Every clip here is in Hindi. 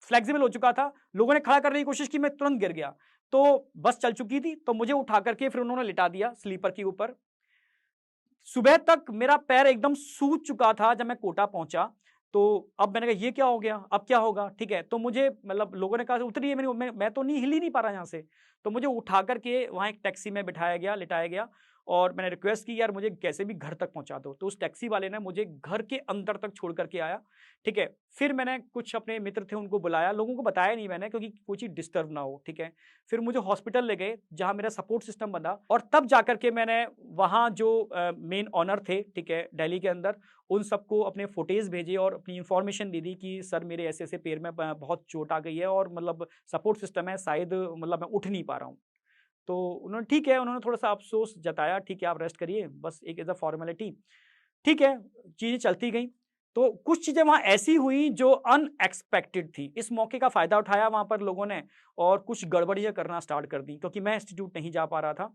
फ्लेक्सिबल हो चुका था, लोगों ने खड़ा करने की कोशिश की, मैं तुरंत गिर गया। तो बस चल चुकी थी, तो मुझे उठा करके फिर उन्होंने लिटा दिया स्लीपर के ऊपर। सुबह तक मेरा पैर एकदम सूज चुका था जब मैं कोटा पहुँचा, तो अब मैंने कहा ये क्या हो गया? अब क्या होगा? ठीक है, तो मुझे मतलब लोगों ने कहा उतरिए, मैं तो नहीं हिल ही नहीं पा रहा यहाँ से। तो मुझे उठा कर के वहाँ एक टैक्सी में बिठाया गया, लिटाया गया और मैंने रिक्वेस्ट की यार मुझे कैसे भी घर तक पहुँचा दो। तो उस टैक्सी वाले ने मुझे घर के अंदर तक छोड़ कर के आया, ठीक है। फिर मैंने कुछ अपने मित्र थे उनको बुलाया, लोगों को बताया नहीं मैंने क्योंकि कोई चीज़ डिस्टर्ब ना हो, ठीक है। फिर मुझे हॉस्पिटल ले गए जहाँ मेरा सपोर्ट सिस्टम बना और तब जाकर के मैंने वहाँ जो मेन ओनर थे, ठीक है, दिल्ली के अंदर, उन सबको अपने फुटेज भेजे और अपनी इन्फॉर्मेशन दे दी कि सर मेरे ऐसे-ऐसे पैर में बहुत चोट आ गई है और मतलब सपोर्ट सिस्टम है, शायद मतलब मैं उठ नहीं पा रहा हूँ। तो उन्होंने ठीक है, उन्होंने थोड़ा-सा अफ़सोस जताया, ठीक है आप रेस्ट करिए, बस एक एज़ अ फॉर्मेलिटी। ठीक है, चीज़ें चलती गईं। तो कुछ चीज़ें वहाँ ऐसी हुई जो अनएक्सपेक्टेड थी। इस मौके का फ़ायदा उठाया वहाँ पर लोगों ने और कुछ गड़बड़ियाँ करना स्टार्ट कर दी क्योंकि मैं इंस्टीट्यूट नहीं जा पा रहा था।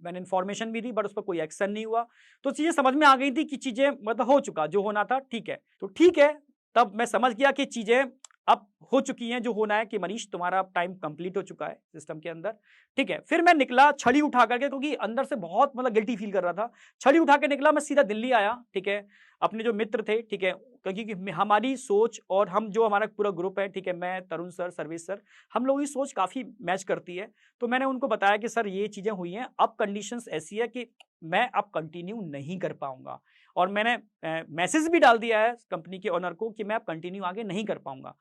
मैंने इन्फॉर्मेशन भी दी बट उस पर कोई एक्शन नहीं हुआ। तो चीज़ें समझ में आ गई थी कि चीज़ें मतलब हो चुका, जो होना था ठीक है। तो ठीक है, तब मैं समझ गया कि चीज़ें अब हो चुकी हैं, जो होना है कि मनीष तुम्हारा टाइम कंप्लीट हो चुका है सिस्टम के अंदर, ठीक है। फिर मैं निकला छड़ी उठा करके क्योंकि अंदर से बहुत मतलब गिल्टी फ़ील कर रहा था। छड़ी उठा के निकला, मैं सीधा दिल्ली आया, ठीक है। अपने जो मित्र थे, ठीक है, क्योंकि हमारी सोच और हम जो हमारा पूरा ग्रुप है, ठीक है, मैं, तरुण सर, सर्वेश सर, हम लोगों की सोच काफ़ी मैच करती है। तो मैंने उनको बताया कि सर ये चीज़ें हुई हैं, अब कंडीशंस ऐसी है कि मैं अब कंटिन्यू नहीं कर पाऊँगा और मैंने मैसेज भी डाल दिया है कंपनी के ओनर को कि मैं अब कंटिन्यू आगे नहीं कर पाऊँगा।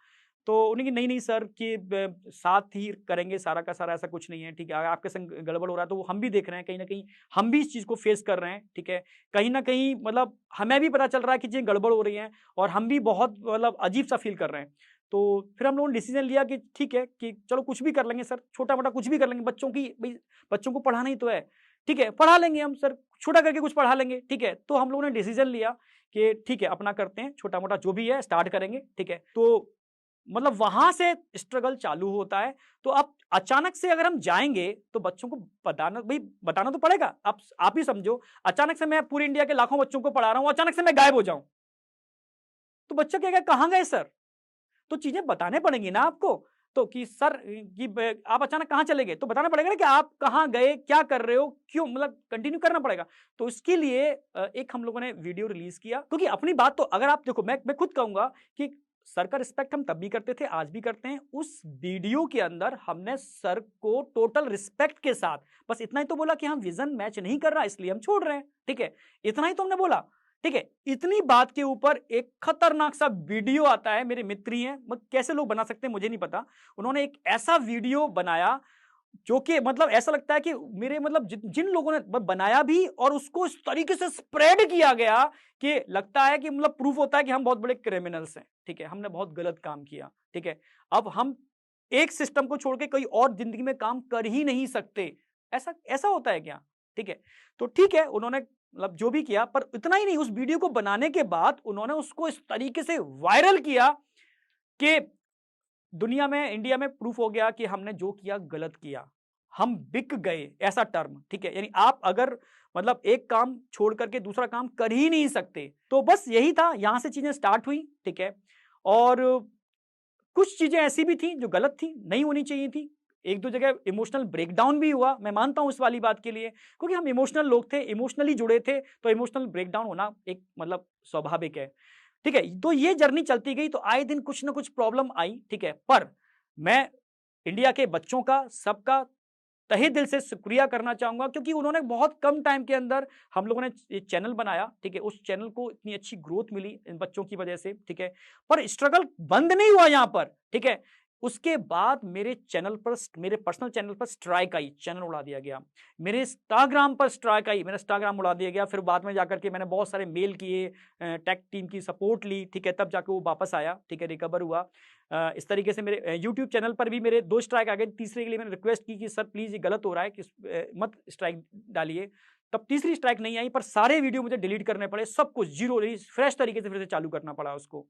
तो उन्होंने कि नहीं, नहीं सर कि साथ ही करेंगे सारा का सारा, ऐसा कुछ नहीं है, ठीक है। अगर आपके संग गड़बड़ हो रहा है तो वो हम भी देख रहे हैं, कहीं न कहीं हम भी इस चीज़ को फेस कर रहे हैं, ठीक है। कहीं न कहीं मतलब हमें भी पता चल रहा है कि चीज़ें गड़बड़ हो रही हैं और हम भी बहुत मतलब अजीब-सा फ़ील कर रहे हैं। तो फिर हम लोगों ने डिसीज़न लिया कि ठीक है कि चलो कुछ भी कर लेंगे सर, छोटा-मोटा कुछ भी कर लेंगे, बच्चों की भई बच्चों को पढ़ाना ही तो है, ठीक है, पढ़ा लेंगे हम सर, छोटा करके कुछ पढ़ा लेंगे, ठीक है। तो हम लोगों ने डिसीज़न लिया कि ठीक है, अपना करते हैं, छोटा-मोटा जो भी है स्टार्ट करेंगे, ठीक है। तो मतलब वहाँ से स्ट्रगल चालू होता है। तो अब अचानक से अगर हम जाएँगे, तो बच्चों को बताना तो पड़ेगा। आप ही समझो, अचानक से मैं पूरे इंडिया के लाखों बच्चों को पढ़ा रहा हूँ, अचानक से मैं गायब हो जाऊँ, तो बच्चा कहेगा कहाँ गए सर? तो चीज़ें बताने पड़ेंगी ना आपको। तो कि सर कि ब आप अचानक कहाँ चले गए? तो बताना पड़ेगा ना कि आप कहाँ गए, क्या कर रहे हो, क्यों मतलब कंटिन्यू करना पड़ेगा। तो इसके लिए एक हम लोगों ने वीडियो रिलीज़ किया क्योंकि अपनी बात तो अगर आप देखो मैं खुद कहूँगा कि सर का रिस्पेक्ट हम तब भी करते थे, आज भी करते हैं। उस वीडियो के अंदर हमने सर को टोटल रिस्पेक्ट के साथ बस इतना ही तो बोला कि हाँ, विज़न मैच नहीं कर रहा इसलिए हम छोड़ रहे हैं, ठीक है? इतना ही तो हमने बोला। ठीक है, इतनी बात के ऊपर एक खतरनाक सा वीडियो आता है, मेरे मित्र ही हैं, कैसे लोग बना सकते हैं मुझे नहीं पता। उन्होंने एक ऐसा वीडियो बनाया जो कि मतलब ऐसा लगता है कि मेरे मतलब जिन लोगों ने बनाया भी और उसको इस तरीके से स्प्रेड किया गया कि लगता है कि मतलब प्रूफ होता है कि हम बहुत बड़े क्रिमिनल्स हैं, ठीक है, हमने बहुत गलत काम किया, ठीक है। अब हम एक सिस्टम को छोड़ के कोई और जिंदगी में काम कर ही नहीं सकते, ऐसा ऐसा होता है क्या? ठीक है, तो ठीक है, उन्होंने मतलब जो भी किया, पर इतना ही नहीं, उस वीडियो को बनाने के बाद उन्होंने उसको इस तरीके से वायरल किया कि दुनिया में, इंडिया में प्रूफ हो गया कि हमने जो किया गलत किया। हम बिक गए, ऐसा टर्म, ठीक है? यानी आप अगर मतलब एक काम छोड़ करके दूसरा काम कर ही नहीं सकते। तो बस यही था, यहाँ से चीज़ें स्टार्ट हुई, ठीक है? और कुछ चीज़ें ऐसी भी थी जो गलत थी, नहीं होनी चाहिए थी। 1-2 जगह इमोशनल ब्रेकडाउन भी हुआ, मैं मानता हूँ इस वाली बात के लिए, क्योंकि हम इमोशनल लोग थे, इमोशनली जुड़े थे, तो इमोशनल ब्रेकडाउन होना एक मतलब स्वाभाविक है। ठीक है? तो ये जर्नी चलती गई, तो आए दिन कुछ न कुछ प्रॉब्लम आई, ठीक है? पर मैं इंडिया के बच्चों का, सबका तहे दिल से शुक्रिया करना चाहूँगा क्योंकि उन्होंने बहुत कम टाइम के अंदर हम लोगों ने ये चैनल बनाया, ठीक है? उस चैनल को इतनी अच्छी ग्रोथ मिली इन बच्चों की वजह से, ठीक है? पर स्ट्रगल बंद नहीं हुआ यहाँ पर, ठीक है? उसके बाद मेरे चैनल पर मेरे पर्सनल चैनल पर स्ट्राइक आई, चैनल उड़ा दिया गया। मेरे इंस्टाग्राम पर स्ट्राइक आई, मेरा इंस्टाग्राम उड़ा दिया गया। फिर बाद में जाकर के मैंने बहुत सारे मेल किए, टेक टीम की सपोर्ट ली, ठीक है? तब जाके वो वापस आया, ठीक है? रिकवर हुआ। इस तरीके से मेरे यूट्यूब चैनल पर भी मेरे 2 स्ट्राइक आ गए। तीसरे के लिए मैंने रिक्वेस्ट की कि सर प्लीज़ ये गलत हो रहा है कि मत स्ट्राइक डालिए। तब तीसरी स्ट्राइक नहीं आई, पर सारे वीडियो मुझे डिलीट करने पड़े, सब कुछ ज़ीरो फ्रेश तरीके से फिर से चालू करना पड़ा उसको।